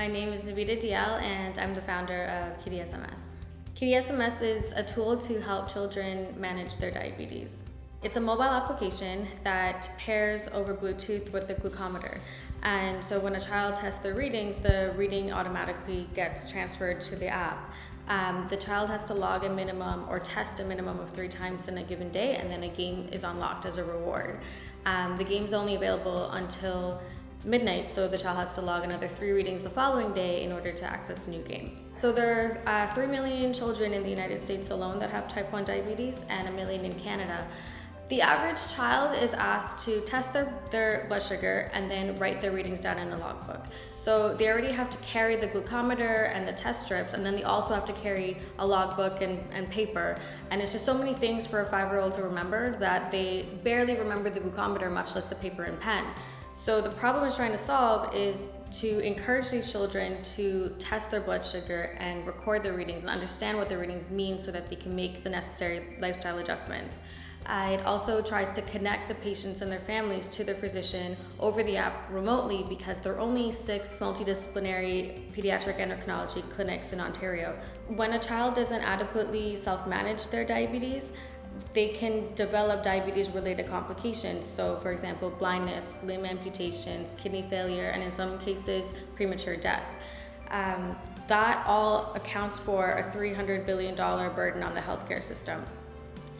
My name is Navita DL and I'm the founder of KiDiSMS. KiDiSMS is a tool to help children manage their diabetes. It's a mobile application that pairs over Bluetooth with the glucometer. And so when a child tests their readings, the reading automatically gets transferred to the app. The child has to log a minimum or test a minimum of 3 times in a given day, and then a game is unlocked as a reward. The game is only available until midnight, so the child has to log another 3 readings the following day in order to access a new game. So there are 3 million children in the United States alone that have type 1 diabetes and 1 million in Canada. The average child is asked to test their blood sugar and then write their readings down in a logbook. So they already have to carry the glucometer and the test strips, and then they also have to carry a logbook and paper. And it's just so many things for a 5-year-old to remember that they barely remember the glucometer, much less the paper and pen. So the problem it's trying to solve is to encourage these children to test their blood sugar and record their readings and understand what their readings mean so that they can make the necessary lifestyle adjustments. It also tries to connect the patients and their families to their physician over the app remotely, because there are only 6 multidisciplinary pediatric endocrinology clinics in Ontario. When a child doesn't adequately self-manage their diabetes, they can develop diabetes-related complications. So for example, blindness, limb amputations, kidney failure, and in some cases, premature death. That all accounts for a $300 billion burden on the healthcare system.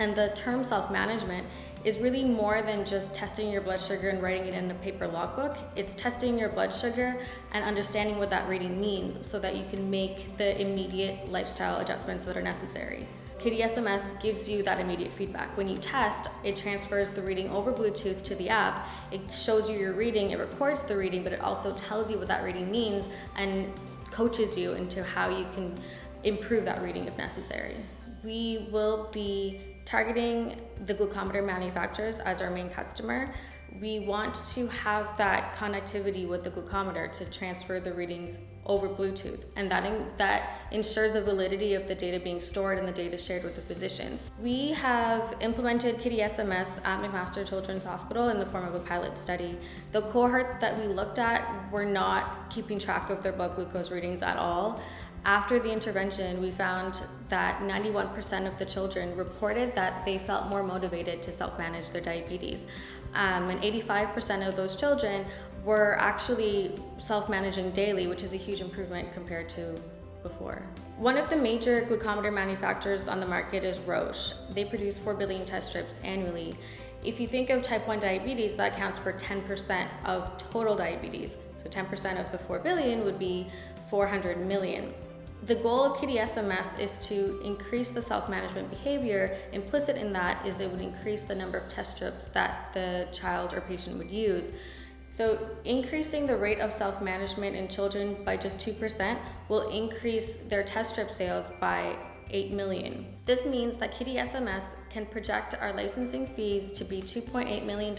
And the term self-management is really more than just testing your blood sugar and writing it in a paper logbook. It's testing your blood sugar and understanding what that reading means so that you can make the immediate lifestyle adjustments that are necessary. KiDiSMS gives you that immediate feedback. When you test, it transfers the reading over Bluetooth to the app. It shows you your reading, it records the reading, but it also tells you what that reading means and coaches you into how you can improve that reading if necessary. We will be targeting the glucometer manufacturers as our main customer. We want to have that connectivity with the glucometer to transfer the readings over Bluetooth, and that ensures the validity of the data being stored and the data shared with the physicians. We have implemented KiDiSMS at McMaster Children's Hospital in the form of a pilot study. The cohort that we looked at were not keeping track of their blood glucose readings at all. After the intervention, we found that 91% of the children reported that they felt more motivated to self-manage their diabetes. And 85% of those children were actually self-managing daily, which is a huge improvement compared to before. One of the major glucometer manufacturers on the market is Roche. They produce 4 billion test strips annually. If you think of type 1 diabetes, that accounts for 10% of total diabetes. So 10% of the 4 billion would be 400 million. The goal of KiDiSMS is to increase the self-management behavior. Implicit in that is it would increase the number of test strips that the child or patient would use. So increasing the rate of self-management in children by just 2% will increase their test strip sales by 8 million. This means that KiDiSMS can project our licensing fees to be $2.8 million,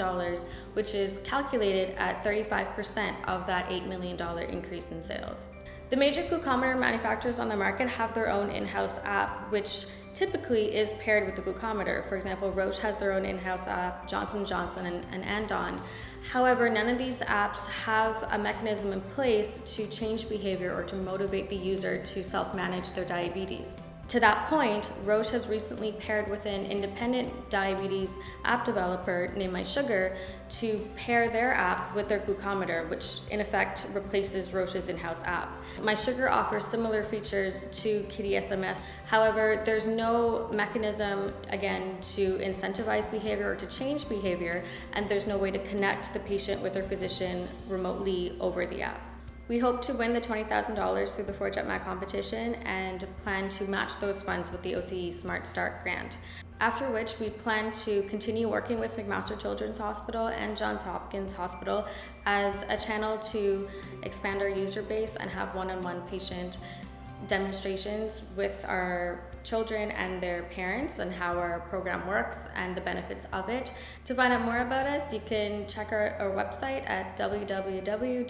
which is calculated at 35% of that $8 million increase in sales. The major glucometer manufacturers on the market have their own in-house app, which typically is paired with the glucometer. For example, Roche has their own in-house app, Johnson & Johnson and Andon. However, none of these apps have a mechanism in place to change behavior or to motivate the user to self-manage their diabetes. To that point, Roche has recently paired with an independent diabetes app developer named MySugar to pair their app with their glucometer, which in effect replaces Roche's in-house app. MySugar offers similar features to KiDiSMS. However, there's no mechanism, again, to incentivize behavior or to change behavior, and there's no way to connect the patient with their physician remotely over the app. We hope to win the $20,000 through the Forge at Mac competition and plan to match those funds with the OCE Smart Start grant. After which we plan to continue working with McMaster Children's Hospital and Johns Hopkins Hospital as a channel to expand our user base and have one-on-one patient demonstrations with our children and their parents and how our program works and the benefits of it. To find out more about us, you can check our website at www.kidsms.ca.